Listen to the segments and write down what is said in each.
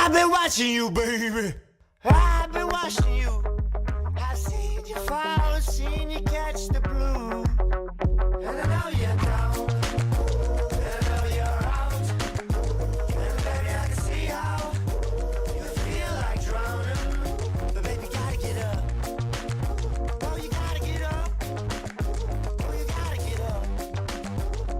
I've been watching you, baby. I've been watching you. I've seen you fall, seen you catch the blue. And I know you're down. And I know you're out. And baby, I can see how you feel like drowning. But baby, gotta get up. Oh, you gotta get up. Oh, you gotta get up.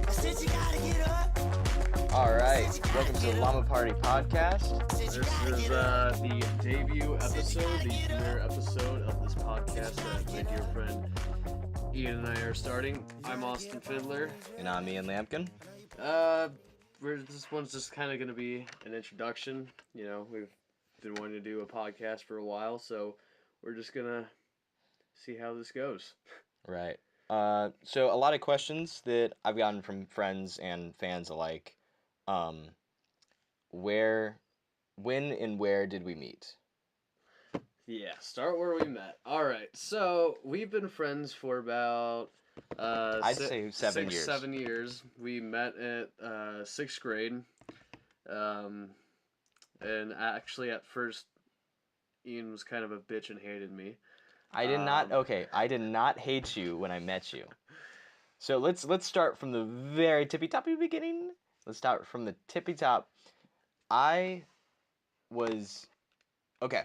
I said you gotta get up. All right, welcome to the Llama Party podcast. This is the debut episode, the premiere episode of this podcast that my dear friend Ian and I are starting. I'm Austin Fiddler. And I'm Ian Lampkin. This one's just kind of going to be an introduction. You know, we've been wanting to do a podcast for a while, so we're just going to see how this goes. Right. So a lot of questions that I've gotten from friends and fans alike. When and where did we meet? Yeah, start where we met. All right, so we've been friends for about I'd say 7 years. 7 years. We met at 6th grade, and actually at first, Ian was kind of a bitch and hated me. I did not hate you when I met you. So let's start from the very tippy toppy beginning. Let's start from the tippy top. Okay.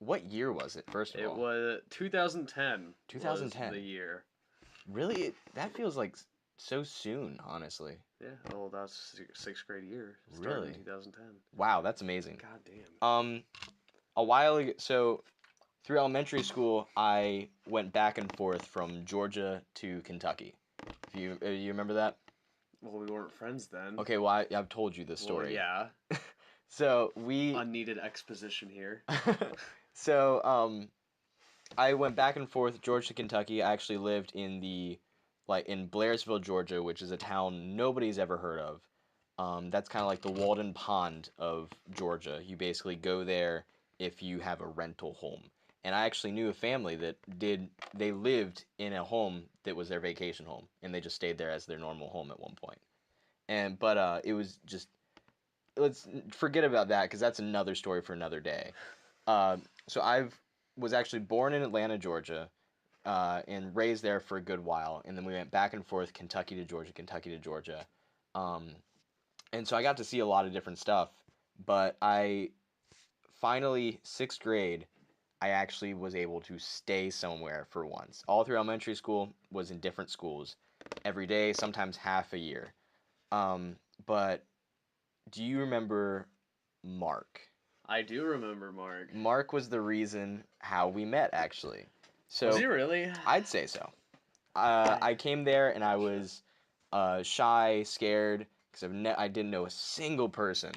What year was it, first of all? It was 2010. 2010. Was the year. Really? That feels like so soon, honestly. Yeah, well, that's 6th grade year. Really? In 2010. Wow, that's amazing. God damn. A while ago, so through elementary school, I went back and forth from Georgia to Kentucky. If you remember that? Well, we weren't friends then. Okay, well, I've told you this story. Well, yeah. So we... Unneeded exposition here. So, I went back and forth, Georgia to Kentucky. I actually lived in in Blairsville, Georgia, which is a town nobody's ever heard of. That's kind of like the Walden Pond of Georgia. You basically go there if you have a rental home. And I actually knew a family that they lived in a home that was their vacation home, and they just stayed there as their normal home at one point. But it was just, let's forget about that because that's another story for another day. So I was actually born in Atlanta, Georgia, and raised there for a good while, and then we went back and forth, Kentucky to Georgia. And so I got to see a lot of different stuff, but I finally, 6th grade, I actually was able to stay somewhere for once. All through elementary school was in different schools, every day, sometimes half a year. But do you remember Mark? I do remember Mark. Mark was the reason how we met, actually. So Was he really? I'd say so. I came there and I was shy, scared, because I didn't know a single person.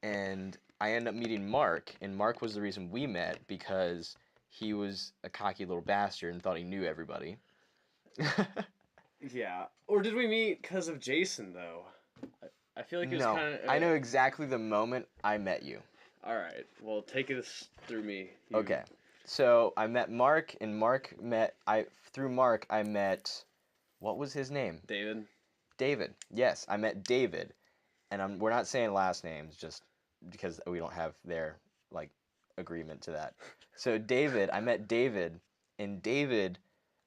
And I ended up meeting Mark, and Mark was the reason we met because he was a cocky little bastard and thought he knew everybody. Yeah. Or did we meet because of Jason, though? I feel like it was kind of... I know exactly the moment I met you. All right. Well, take this through me. Okay. So I met Mark, and through Mark, I met, what was his name? David. David. Yes, I met David. And we're not saying last names, just because we don't have their agreement to that. So I met David, and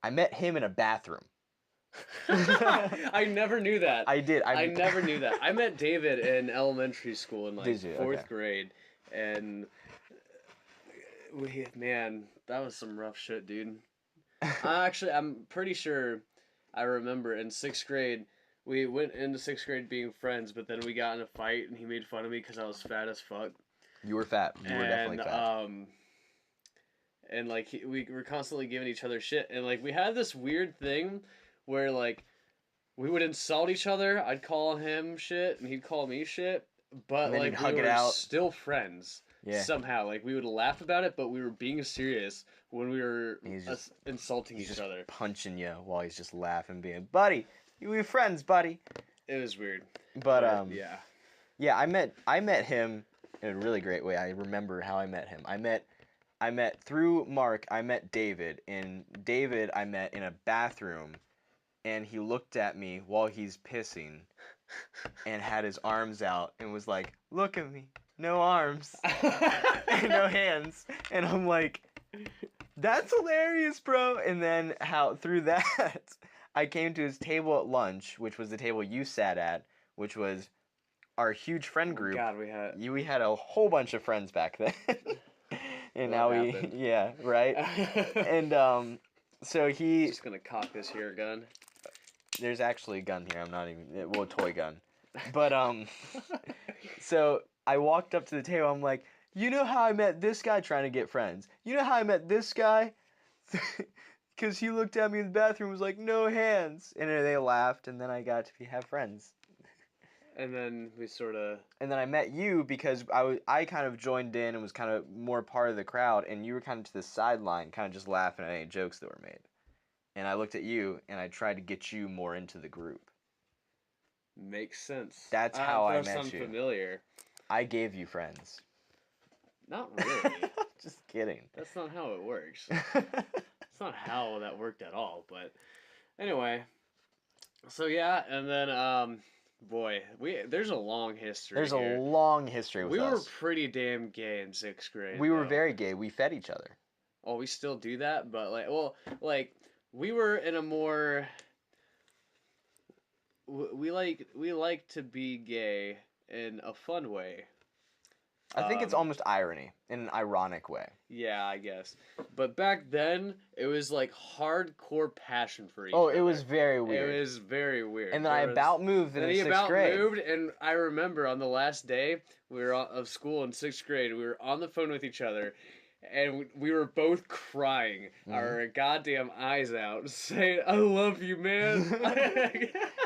I met him in a bathroom. I never knew that. I did. I never knew that. I met David in elementary school in 4th grade, and man, that was some rough shit, dude. I'm pretty sure I remember in 6th grade. We went into 6th grade being friends, but then we got in a fight, and he made fun of me because I was fat as fuck. You were fat. You were definitely fat. And we were constantly giving each other shit, and we had this weird thing where we would insult each other. I'd call him shit, and he'd call me shit, but we were still friends. Yeah. Somehow, we would laugh about it, but we were being serious when we were insulting each other. Punching you while he's just laughing, being, buddy. We were friends, buddy. It was weird. But yeah. Yeah, I met him in a really great way. I remember how I met him. I met through Mark, I met David, and David I met in a bathroom, and he looked at me while he's pissing and had his arms out and was like, "Look at me. no arms, and no hands. And I'm like, that's hilarious, bro. And then how through that, I came to his table at lunch, which was the table you sat at, which was our huge friend group. God, we had a whole bunch of friends back then. And now happened? yeah, right? And so he just gonna cock this here gun. there's actually a gun here. I'm not even a toy gun. But so I walked up to the table. I'm like, you know how I met this guy trying to get friends? You know how I met this guy? Because he looked at me in the bathroom and was like, no hands. And then they laughed, and then I got to have friends. And then we sort of... And then I met you because I kind of joined in and was kind of more part of the crowd, and you were kind of to the sideline, kind of just laughing at any jokes that were made. And I looked at you, and I tried to get you more into the group. Makes sense. That's how I met sound you. familiar. I gave you friends. Not really. Just kidding. That's not how it works. That's not how that worked at all. But anyway, so yeah, and then boy, there's a long history. There's here. a long history with We us. were pretty damn gay in 6th grade. We were though. very gay. We fed each other. Oh, we still do that, but we were in a more. We like to be gay in a fun way. I think it's almost irony in an ironic way. Yeah, I guess. But back then, it was like hardcore passion for each Oh, other. it was very weird. It was very weird. And then I about moved in then he 6th about grade. moved, and I remember on the last day we were of school in 6th grade, we were on the phone with each other, and we were both crying our goddamn eyes out, saying, "I love you, man."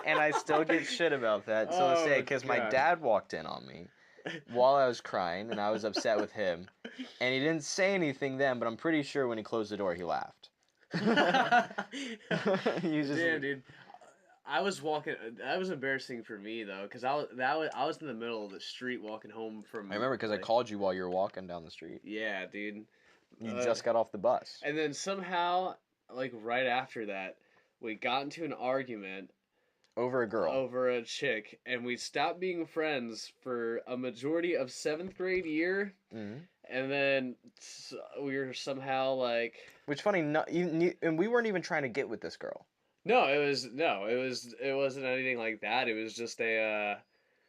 And I still get shit about that. So to say, because my God. dad walked in on me while I was crying, and I was upset with him. And he didn't say anything then, but I'm pretty sure when he closed the door, he laughed. He just, Damn, dude. I was walking. That was embarrassing for me though, because I was in the middle of the street walking home from. I remember because I called you while you were walking down the street. Yeah, dude. You just got off the bus. And then somehow, like right after that, we got into an argument Over a girl. over a chick, and we stopped being friends for a majority of 7th grade year. Mm-hmm. And then we were somehow like. Which funny, and we weren't even trying to get with this girl. It wasn't anything like that. It was just a.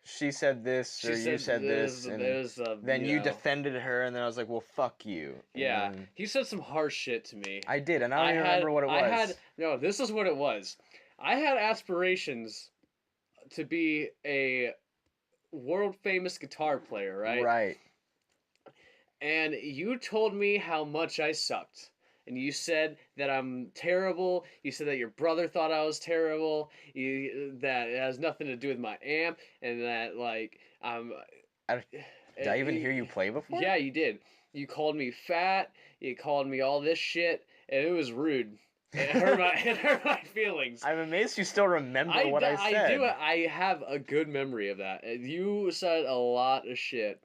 She said this, or you said this, and then you know. defended her, and then I was like, well, fuck you. And Yeah, then he said some harsh shit to me. I did, and I don't even remember what it was. No, this is what it was. I had aspirations to be a world famous guitar player, right? Right. And you told me how much I sucked. And you said that I'm terrible. You said that your brother thought I was terrible. That it has nothing to do with my amp, and that like Did I even hear you play before? Yeah, you did. You called me fat. You called me all this shit, and it was rude. It hurt my feelings. I'm amazed you still remember what I said. I have a good memory of that. You said a lot of shit.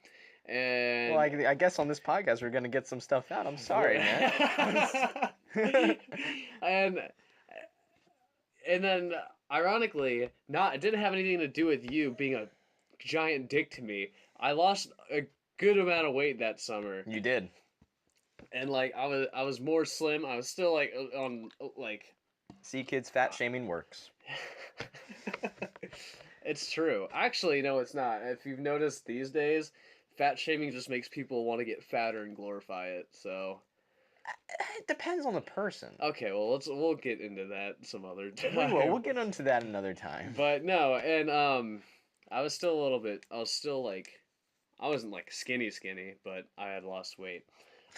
And Well, I guess on this podcast we're gonna get some stuff out. I'm sorry, man. and then ironically, it didn't have anything to do with you being a giant dick to me. I lost a good amount of weight that summer. You did. And like I was more slim. I was still like on like. See, kids, fat shaming works. It's true. Actually, no, it's not. If you've noticed these days, fat shaming just makes people want to get fatter and glorify it. So. It depends on the person. Okay, well we'll get into that some other time. We will. We'll get into that another time. But no, and I was still a little bit. I was still like, I wasn't like skinny, but I had lost weight.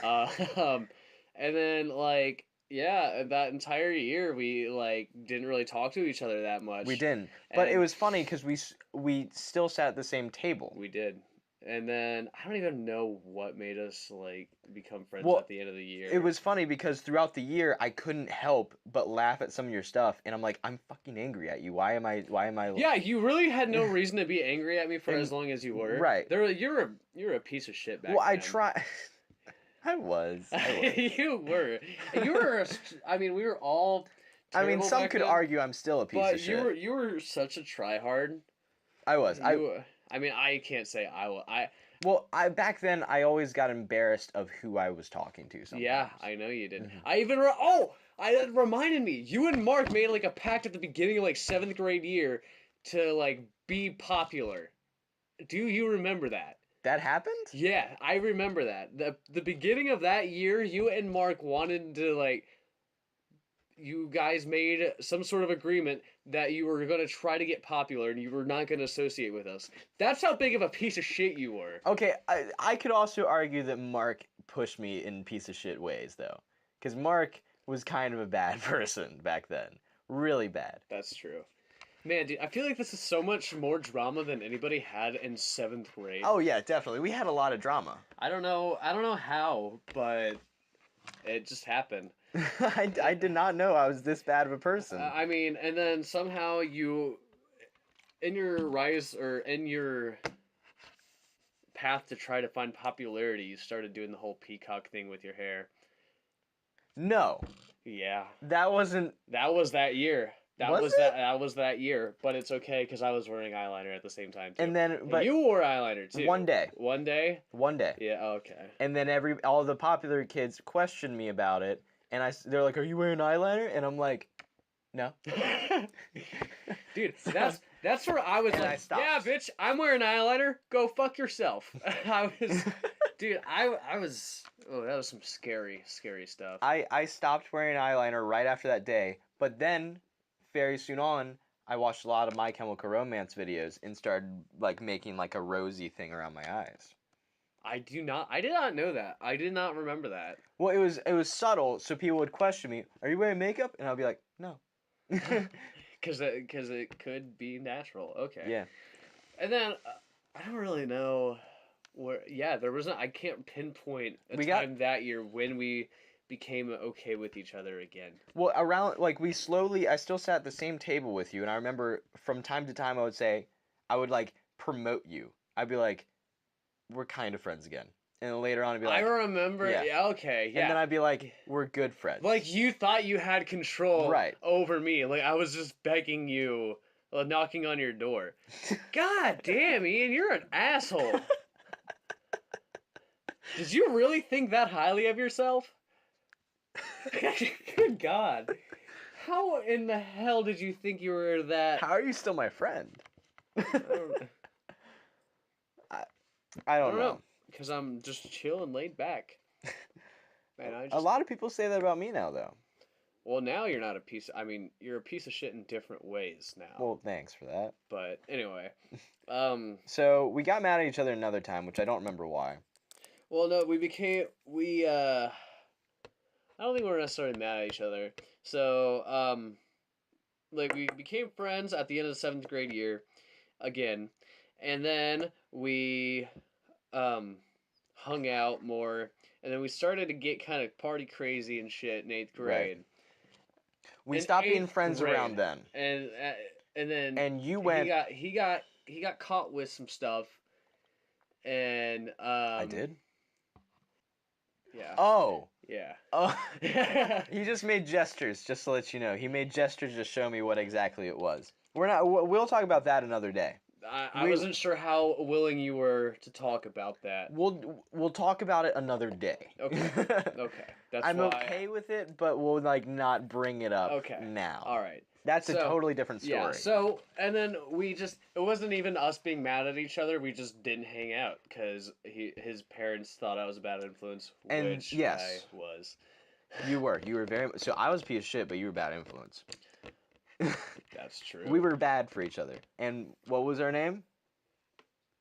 And then like yeah, that entire year we like didn't really talk to each other that much. We didn't, but it was funny because we still sat at the same table. We did. And then I don't even know what made us like become friends at the end of the year. It was funny because throughout the year I couldn't help but laugh at some of your stuff, and I'm like, I'm fucking angry at you. Why am I? Yeah, you really had no reason to be angry at me for as long as you were. Right. You're a piece of shit back then. Well, I try. I was. You were. I mean, we were all. I mean, some back could then, argue I'm still a piece of shit. But you were such a tryhard. I was. I mean, I can't say I was. Well, back then I always got embarrassed of who I was talking to sometimes. Yeah, I know you did. Mhm. I even that reminded me. You and Mark made like a pact at the beginning of like 7th grade year to like be popular. Do you remember that? That happened? Yeah, I remember that. The beginning of that year, you and Mark wanted to like you guys made some sort of agreement that you were going to try to get popular and you were not going to associate with us. That's how big of a piece of shit you were. Okay, I could also argue that Mark pushed me in piece of shit ways, though. Because Mark was kind of a bad person back then. Really bad. That's true. Man, dude, I feel like this is so much more drama than anybody had in 7th grade. Oh, yeah, definitely. We had a lot of drama. I don't know how, but it just happened. I did not know I was this bad of a person. I mean, and then somehow you, in your rise or in your path to try to find popularity, you started doing the whole peacock thing with your hair. No, Yeah, that wasn't. that was that year. Was it? That was that year. But it's okay because I was wearing eyeliner at the same time too. And then, but you wore eyeliner too. one day. One day. One day. Yeah. Okay. And then all the popular kids questioned me about it, and they're like, "Are you wearing eyeliner?" And I'm like, "No." Dude, that's where I was And I like, stopped. yeah, bitch, I'm wearing eyeliner. Go fuck yourself. Dude, I was. Oh, that was some scary stuff. I stopped wearing eyeliner right after that day, but then very soon on, I watched a lot of My Chemical Romance videos and started like making like a rosy thing around my eyes. I did not know that. I did not remember that. Well, it was subtle, so people would question me, "Are you wearing makeup?" And I'll be like, "No." Because it could be natural. Okay. Yeah. And then I don't really know where. Yeah, there wasn't. I can't pinpoint a time that year when we became okay with each other again. Well, around like I still sat at the same table with you, and I remember from time to time I would like promote you. I'd be like, "We're kind of friends again," and then later on I'd be like, I remember. yeah. Yeah. Okay. Yeah. and then I'd be like, "We're good friends." Like you thought you had control Right. over me. Like I was just begging you, knocking on your door. God damn, Ian, you're an asshole. Did you really think that highly of yourself? Good God. How in the hell did you think you were that? How are you still my friend? I don't know. Because I'm just chill and laid back. Man, A lot of people say that about me now, though. Well, now you're not a piece. I mean, you're a piece of shit in different ways now. Well, thanks for that. But anyway, So we got mad at each other another time, which I don't remember why. well, no, I don't think we were necessarily mad at each other. So, like we became friends at the end of the 7th grade year, again, and then we, hung out more, and then we started to get kind of party crazy and shit in 8th grade. Right. We In stopped being 8th friends grade. around then. And then And you went. he got caught with some stuff, and I did? Yeah. Oh. Yeah. Oh. He just made gestures, just to let you know. He made gestures to show me what exactly it was. We'll talk about that another day. I wasn't sure how willing you were to talk about that. We'll talk about it another day. Okay. Okay. That's I'm why. okay with it, but we'll like not bring it up Okay. now. All right. That's a So, totally different story. Yeah. So and then it wasn't even us being mad at each other. We just didn't hang out because his parents thought I was a bad influence, And, which yes. I was. You were very so I was a piece of shit, but you were a bad influence. That's true. We were bad for each other. And what was our name?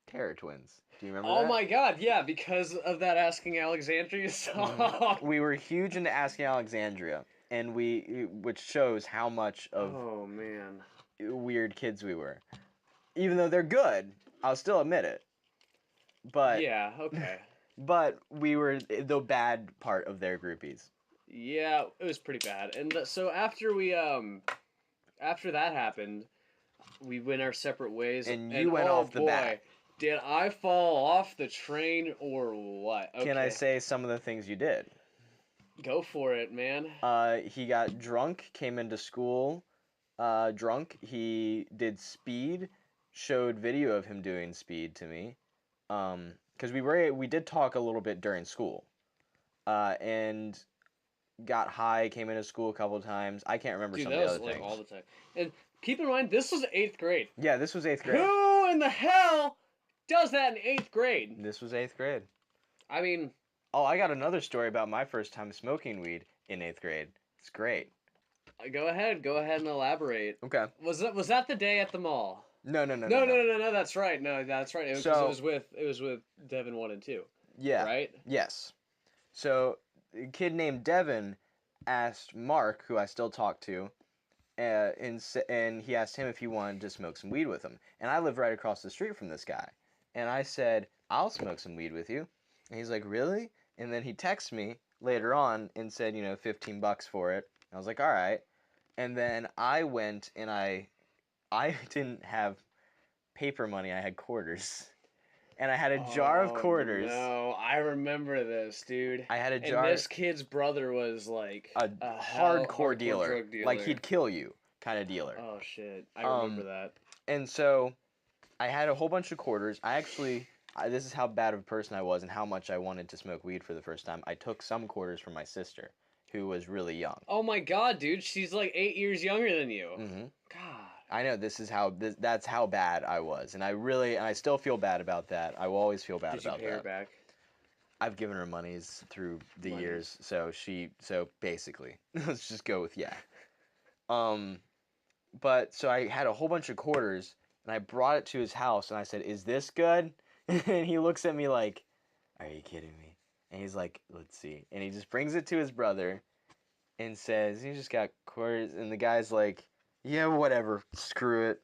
Terror Twins. Do you remember that? Oh my God! Yeah, because of that Asking Alexandria song. We were huge into Asking Alexandria, and which shows how much of Oh man. weird kids we were. Even though they're good, I'll still admit it. But Yeah. Okay. but we were the bad part of their groupies. Yeah, it was pretty bad. And so after that happened, we went our separate ways. And you went off the bat. Did I fall off the train or what? Okay. Can I say some of the things you did? Go for it, man. He got drunk, came into school drunk. He did speed, showed video of him doing speed to me. because we did talk a little bit during school, and got high, came into school a couple of times. I can't remember Dude, some that of the was other like things. all the time. And keep in mind, this was 8th grade. Yeah, this was 8th grade. Who in the hell does that in 8th grade? This was 8th grade. I mean, Oh, I got another story about my first time smoking weed in 8th grade. It's great. go ahead and elaborate. Okay. Was that the day at the mall? No. No, that's right. No, that's right. Because So- it was with Devin 1 and 2. Yeah. Right? Yes. So, a kid named Devin asked Mark, who I still talk to, and he asked him if he wanted to smoke some weed with him. And I live right across the street from this guy. And I said, I'll smoke some weed with you. And he's like, really? And then he texted me later on and said, $15 for it. I was like, all right. And then I went and I didn't have paper money. I had quarters. And I had a jar of quarters. No, I remember this, dude. I had a And jar. this kid's brother was like a hardcore dealer. drug dealer. Like he'd kill you kind of dealer. Oh shit, I remember that. And so I had a whole bunch of quarters. This is how bad of a person I was and how much I wanted to smoke weed for the first time. I took some quarters from my sister, who was really young. Oh my god, dude, she's like 8 years younger than you. Mm-hmm. God. I know that's how bad I was, and I still feel bad about that. I will always feel bad Did you about pay her that. back? I've given her monies through the Monies. years, so basically, let's just go with yeah. But so I had a whole bunch of quarters, and I brought it to his house, and I said, "Is this good?" And he looks at me like, "Are you kidding me?" And he's like, "Let's see." And he just brings it to his brother, and says, "You just got quarters," and the guy's like, "Yeah, whatever, screw it."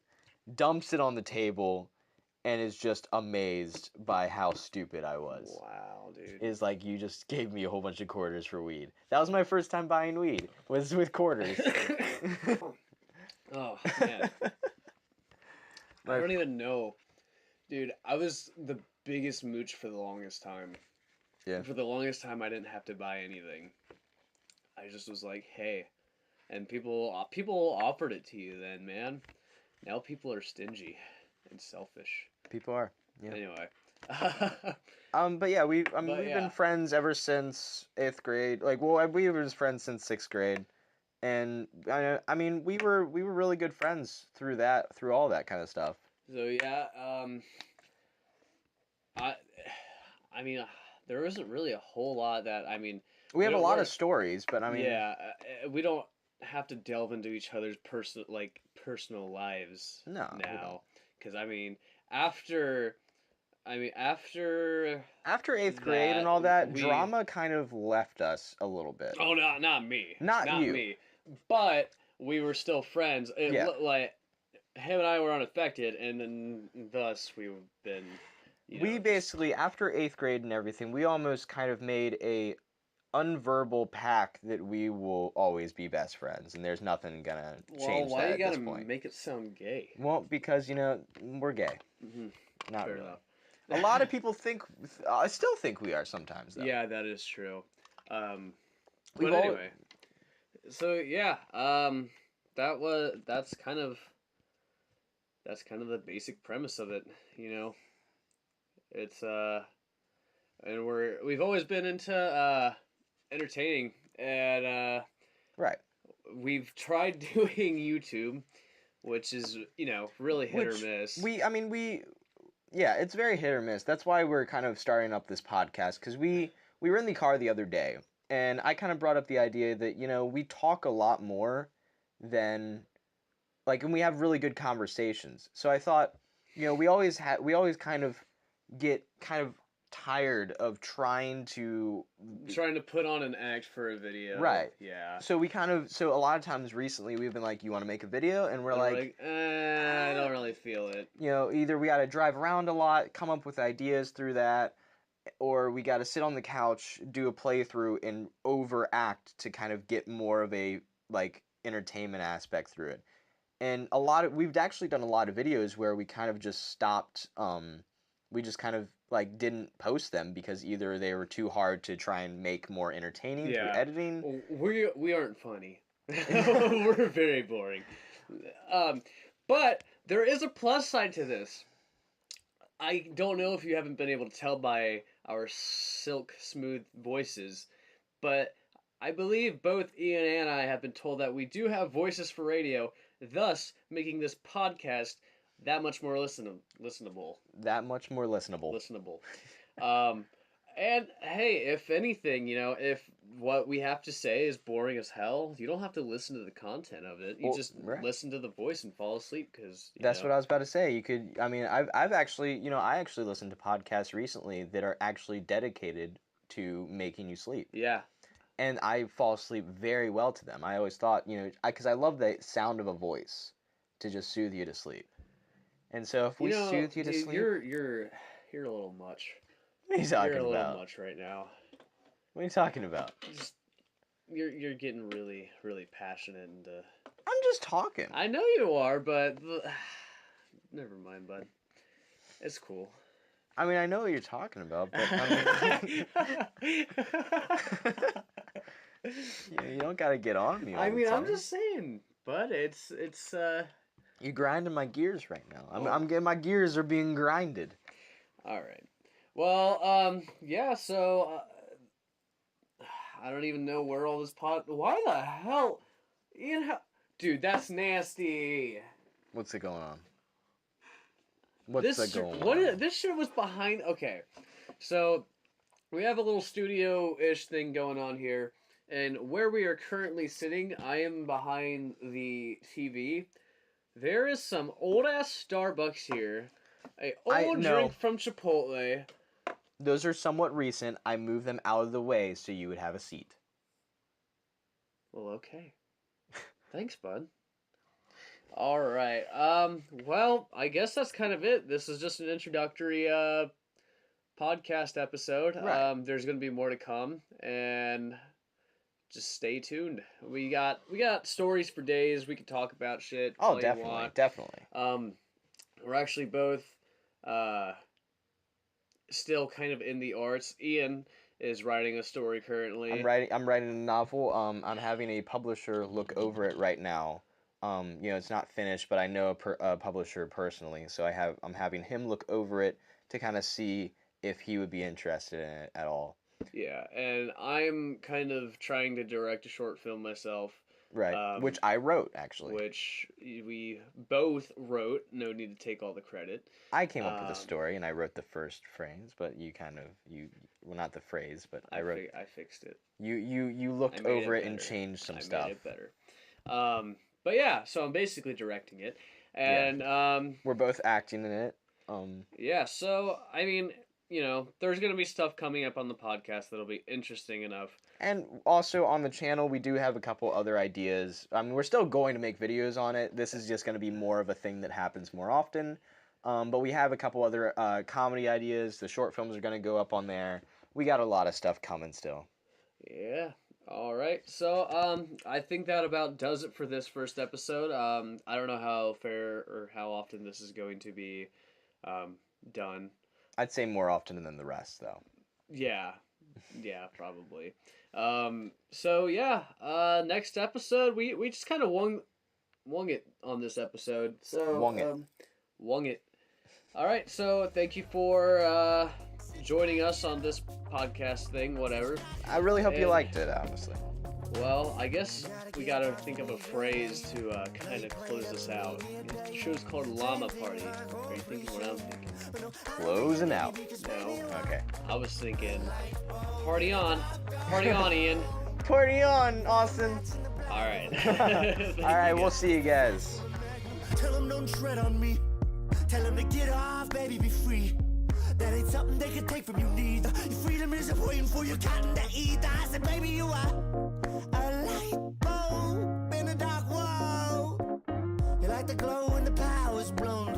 Dumps it on the table, and is just amazed by how stupid I was. Wow, dude. Is like, you just gave me a whole bunch of quarters for weed. That was my first time buying weed, was with quarters. Oh man, I don't even know, dude. I was the biggest mooch for the longest time. Yeah. For the longest time, I didn't have to buy anything. I just was like, hey, and people offered it to you then, man. Now people are stingy and selfish. People are. Yeah. Anyway. But yeah, we've yeah. been friends ever since 8th grade. Like, well, we were friends since 6th grade, and I mean, we were really good friends through all that kind of stuff. So yeah, I mean, there isn't really a whole lot that We have a lot we're- of stories, but I mean, yeah, we don't have to delve into each other's personal lives No, we don't. now, because after 8th grade and all that, drama kind of left us a little bit. oh no, not me, Not you. me, but we were still friends. Yeah. Like him and I were unaffected, and then thus we've been. We basically, after 8th grade and everything, we almost kind of made a unverbal pact that we will always be best friends, and there's nothing gonna change why that you at this gotta point. make it sound gay? Well, because we're gay. Mm-hmm. Not Fair really. enough. A lot of people think, I still think we are sometimes, though. Yeah, that is true. We've But all- anyway, so yeah, that's kind of the basic premise of it. It's and we've always been into entertaining, and Right. we've tried doing YouTube, which is really hit Which or miss. Yeah, it's very hit or miss. That's why we're kind of starting up this podcast, because we were in the car the other day, and I kind of brought up the idea that, we talk a lot more than, and we have really good conversations. So I thought, we always kind of get kind of tired of trying to put on an act for a video. Right. Yeah. So a lot of times recently we've been like, you want to make a video? And we're like, I don't really feel it. Either we got to drive around a lot, come up with ideas through that, or we got to sit on the couch, do a playthrough, and overact to kind of get more of a, entertainment aspect through it. And we've actually done a lot of videos where we kind of just stopped, we just kind of, didn't post them because either they were too hard to try and make more entertaining through editing. We aren't funny. We're very boring. But there is a plus side to this. I don't know if you haven't been able to tell by our silk smooth voices, but I believe both Ian and I have been told that we do have voices for radio, thus making this podcast that much more listenable. That much more listenable. Listenable. And hey, if anything, if what we have to say is boring as hell, you don't have to listen to the content of it. You just listen to the voice and fall asleep because that's what I was about to say. You could. I mean, I've actually, I actually listened to podcasts recently that are actually dedicated to making you sleep. Yeah. And I fall asleep very well to them. I always thought, because I love the sound of a voice to just soothe you to sleep. And so if we soothe you to sleep, you're a little much. What are you talking You're a about? little much right now. What are you talking about? Just, you're getting really, really passionate and. I'm just talking. I know you are, but never mind, bud. It's cool. I mean, I know what you're talking about, but you don't gotta get on me. I mean, I'm just saying, bud. It's. You're grinding my gears right now. I'm getting my gears are being grinded. All right. Well, yeah. So, I don't even know where all this Why the hell, Ian? Dude, that's nasty. What's it going on? This shit was behind. Okay, so we have a little studio-ish thing going on here, and where we are currently sitting, I am behind the TV. There is some old-ass Starbucks here, a old drink from Chipotle. Those are somewhat recent. I moved them out of the way so you would have a seat. Well, okay. Thanks, bud. All right. Well, I guess that's kind of it. This is just an introductory podcast episode. Right. There's going to be more to come, and just stay tuned. We got stories for days. We can talk about shit. Oh, definitely. We're actually both still kind of in the arts. Ian is writing a story currently. I'm writing a novel. I'm having a publisher look over it right now. It's not finished, but I know a publisher personally, so I'm having him look over it to kind of see if he would be interested in it at all. Yeah, and I'm kind of trying to direct a short film myself. Right, which I wrote, actually. Which we both wrote. No need to take all the credit. I came up with the story, and I wrote the first phrase, but well, not the phrase, but I fixed it. You looked over it and changed some stuff. I made it better. But yeah, so I'm basically directing it, and we're both acting in it. Yeah, so I mean, there's gonna be stuff coming up on the podcast that'll be interesting enough. And also on the channel, we do have a couple other ideas. I mean, we're still going to make videos on it. This is just going to be more of a thing that happens more often. But we have a couple other comedy ideas. The short films are going to go up on there. We got a lot of stuff coming still. Yeah. All right. So I think that about does it for this first episode. I don't know how fair or how often this is going to be done. I'd say more often than the rest, though. Yeah. Yeah, probably. So yeah, next episode we just kind of wung it on this episode. So wung it. All right, so thank you for joining us on this podcast thing, whatever. I really hope you liked it, honestly. Well, I guess we gotta think of a phrase to kind of close this out. The show's called Llama Party. Are you thinking what I'm thinking? Closing out. No. Okay. I was thinking, party on, Ian. Party on, Austin. All right. All right, we'll see you guys. Tell them don't tread on me. Tell them to get off, baby, be free. That ain't something they can take from you neither. Your freedom isn't waiting for your cotton to eat. I said, baby, you are a light bulb in a dark world. You like the glow when the power's blown